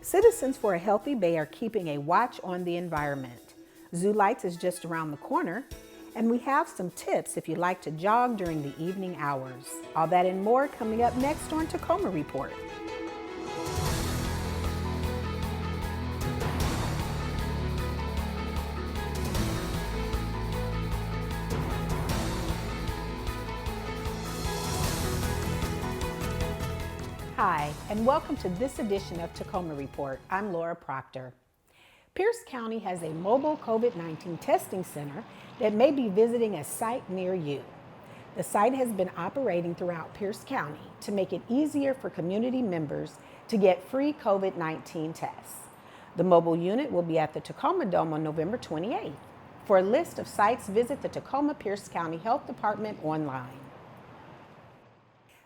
Citizens for a Healthy Bay are keeping a watch on the environment. Zoo Lights is just around the corner, and we have some tips if you like to jog during the evening hours. All that and more coming up next on Tacoma Report. Hi, and welcome to this edition of Tacoma Report. I'm Laura Proctor. Pierce County has a mobile COVID-19 testing center that may be visiting a site near you. The site has been operating throughout Pierce County to make it easier for community members to get free COVID-19 tests. The mobile unit will be at the Tacoma Dome on November 28th. For a list of sites, visit the Tacoma Pierce County Health Department online.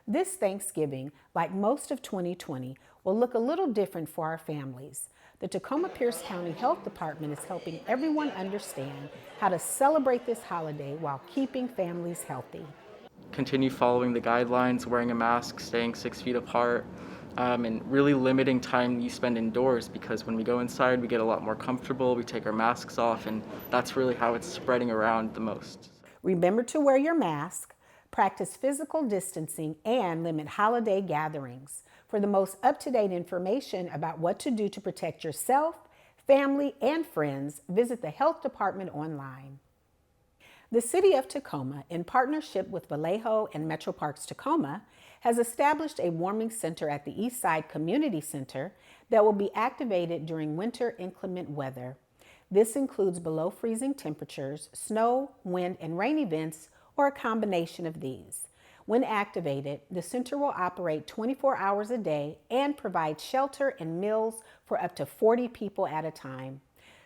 This Thanksgiving, like most of 2020, will look a little different for our families. The Tacoma Pierce County Health Department is helping everyone understand how to celebrate this holiday while keeping families healthy. Continue following the guidelines, wearing a mask, staying 6 feet apart, and really limiting time you spend indoors, because when we go inside we get a lot more comfortable, we take our masks off, and that's really how it's spreading around the most. Remember to wear your mask, practice physical distancing, and limit holiday gatherings. For the most up-to-date information about what to do to protect yourself, family, and friends, visit the Health Department online. The City of Tacoma, in partnership with Vallejo and Metro Parks Tacoma, has established a warming center at the Eastside Community Center that will be activated during winter inclement weather. This includes below freezing temperatures, snow, wind, and rain events, or a combination of these. When activated, the center will operate 24 hours a day and provide shelter and meals for up to 40 people at a time.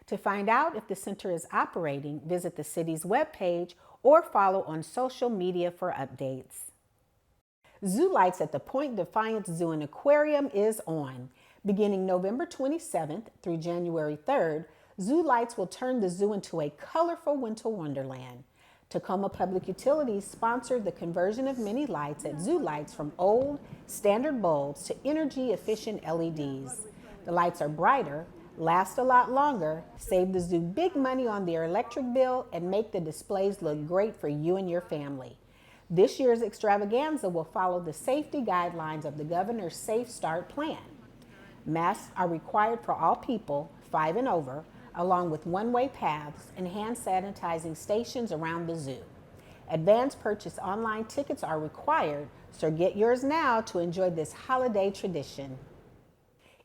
To find out if the center is operating, visit the city's webpage or follow on social media for updates. Zoo Lights at the Point Defiance Zoo and Aquarium is on. Beginning November 27th through January 3rd, Zoo Lights will turn the zoo into a colorful winter wonderland. Tacoma Public Utilities sponsored the conversion of many lights at Zoo Lights from old, standard bulbs to energy-efficient LEDs. The lights are brighter, last a lot longer, save the zoo big money on their electric bill, and make the displays look great for you and your family. This year's extravaganza will follow the safety guidelines of the Governor's Safe Start plan. Masks are required for all people 5 and over, along with one-way paths and hand sanitizing stations around the zoo. Advance purchase online tickets are required, so get yours now to enjoy this holiday tradition.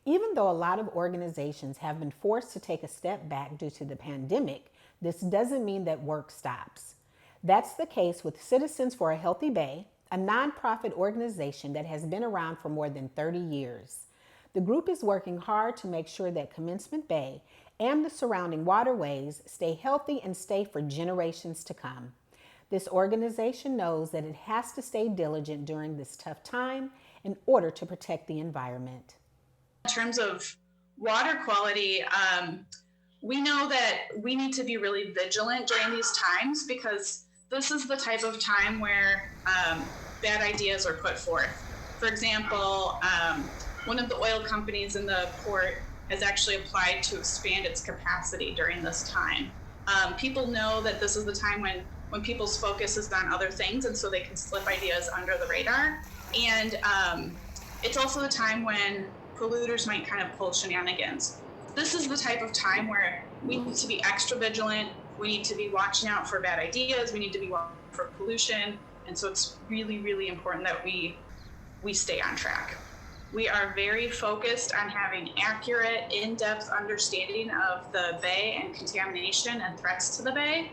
Even though a lot of organizations have been forced to take a step back due to the pandemic, this doesn't mean that work stops. That's the case with Citizens for a Healthy Bay, a nonprofit organization that has been around for more than 30 years. The group is working hard to make sure that Commencement Bay and the surrounding waterways stay healthy and stay for generations to come. This organization knows that it has to stay diligent during this tough time in order to protect the environment. In terms of water quality, we know that we need to be really vigilant during these times, because this is the type of time where bad ideas are put forth. For example, one of the oil companies in the port has actually applied to expand its capacity during this time. People know that this is the time when people's focus is on other things, and so they can slip ideas under the radar. And it's also the time when polluters might kind of pull shenanigans. This is the type of time where we need to be extra vigilant. We need to be watching out for bad ideas. We need to be watching for pollution. And so it's really, really important that we stay on track. We are very focused on having accurate, in-depth understanding of the bay and contamination and threats to the bay.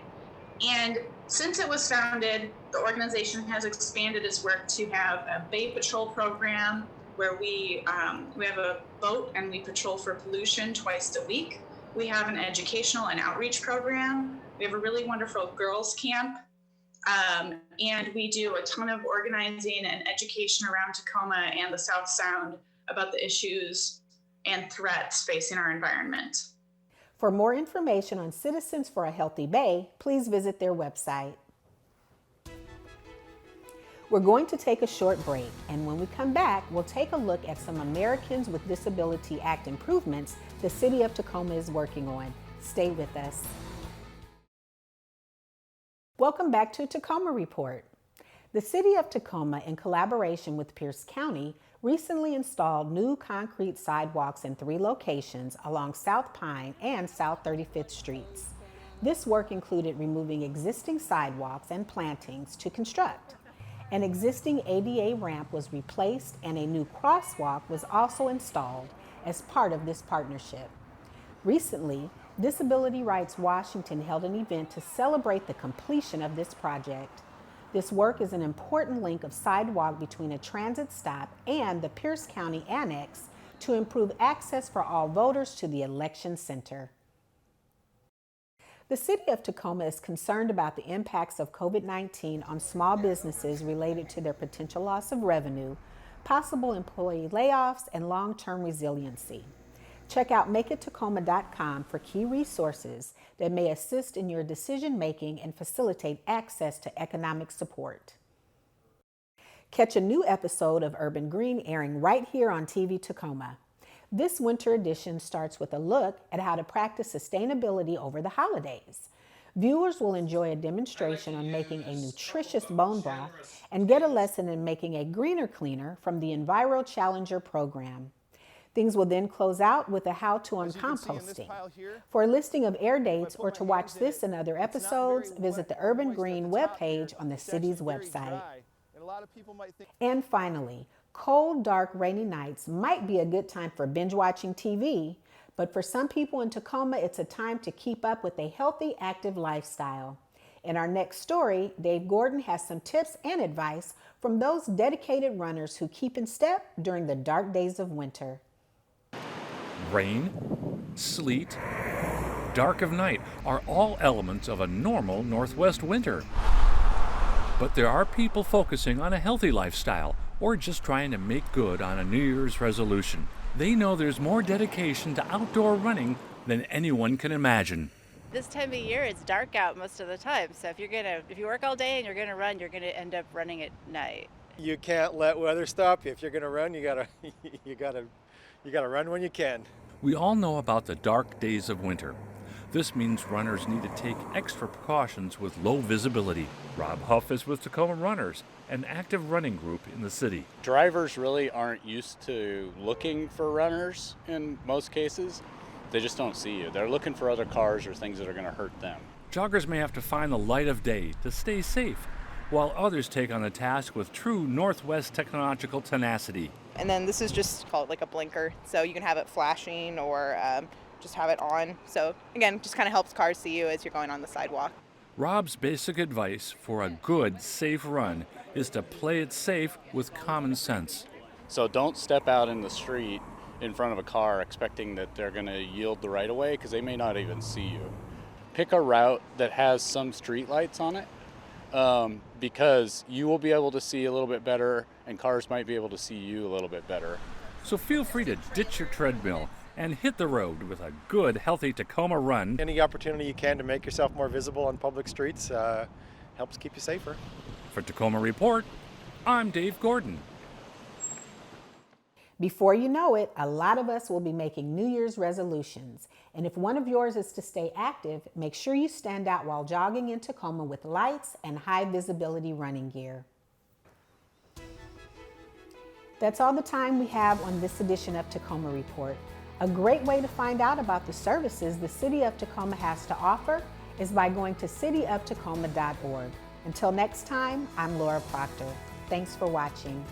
And since it was founded, the organization has expanded its work to have a bay patrol program where we have a boat and we patrol for pollution twice a week. We have an educational and outreach program. We have a really wonderful girls camp. And we do a ton of organizing and education around Tacoma and the South Sound about the issues and threats facing our environment. For more information on Citizens for a Healthy Bay, please visit their website. We're going to take a short break, and when we come back, we'll take a look at some Americans with Disability Act improvements the City of Tacoma is working on. Stay with us. Welcome back to Tacoma Report. The City of Tacoma, in collaboration with Pierce County, recently installed new concrete sidewalks in 3 locations along South Pine and South 35th Streets. This work included removing existing sidewalks and plantings to construct. An existing ADA ramp was replaced and a new crosswalk was also installed as part of this partnership. Recently, Disability Rights Washington held an event to celebrate the completion of this project. This work is an important link of sidewalk between a transit stop and the Pierce County Annex to improve access for all voters to the election center. The City of Tacoma is concerned about the impacts of COVID-19 on small businesses related to their potential loss of revenue, possible employee layoffs, and long-term resiliency. Check out MakeItTacoma.com for key resources that may assist in your decision-making and facilitate access to economic support. Catch a new episode of Urban Green airing right here on TV Tacoma. This winter edition starts with a look at how to practice sustainability over the holidays. Viewers will enjoy a demonstration on making a nutritious bone broth and get a lesson in making a greener cleaner from the Enviro Challenger program. Things will then close out with a how-to on composting. For a listing of air dates or to watch this and other episodes, visit the Urban Green webpage on the city's website. And finally, cold, dark, rainy nights might be a good time for binge watching TV, but for some people in Tacoma, it's a time to keep up with a healthy, active lifestyle. In our next story, Dave Gordon has some tips and advice from those dedicated runners who keep in step during the dark days of winter. Rain, sleet, dark of night are all elements of a normal Northwest winter. But there are people focusing on a healthy lifestyle or just trying to make good on a New Year's resolution. They know there's more dedication to outdoor running than anyone can imagine. This time of year, it's dark out most of the time. So if you work all day and you're gonna run, you're gonna end up running at night. You can't let weather stop you. If you're gonna run, you gotta run when you can. We all know about the dark days of winter. This means runners need to take extra precautions with low visibility. Rob Huff is with Tacoma Runners, an active running group in the city. Drivers really aren't used to looking for runners in most cases. They just don't see you. They're looking for other cars or things that are going to hurt them. Joggers may have to find the light of day to stay safe, while others take on the task with true Northwest technological tenacity. And then this is just called like a blinker, so you can have it flashing or just have it on. So again, just kind of helps cars see you as you're going on the sidewalk. Rob's basic advice for a good, safe run is to play it safe with common sense. So don't step out in the street in front of a car expecting that they're going to yield the right of way because they may not even see you. Pick a route that has some street lights on it because you will be able to see a little bit better and cars might be able to see you a little bit better. So feel free to ditch your treadmill and hit the road with a good, healthy Tacoma run. Any opportunity you can to make yourself more visible on public streets helps keep you safer. For Tacoma Report, I'm Dave Gordon. Before you know it, a lot of us will be making New Year's resolutions. And if one of yours is to stay active, make sure you stand out while jogging in Tacoma with lights and high visibility running gear. That's all the time we have on this edition of Tacoma Report. A great way to find out about the services the City of Tacoma has to offer is by going to cityoftacoma.org. Until next time, I'm Laura Proctor. Thanks for watching.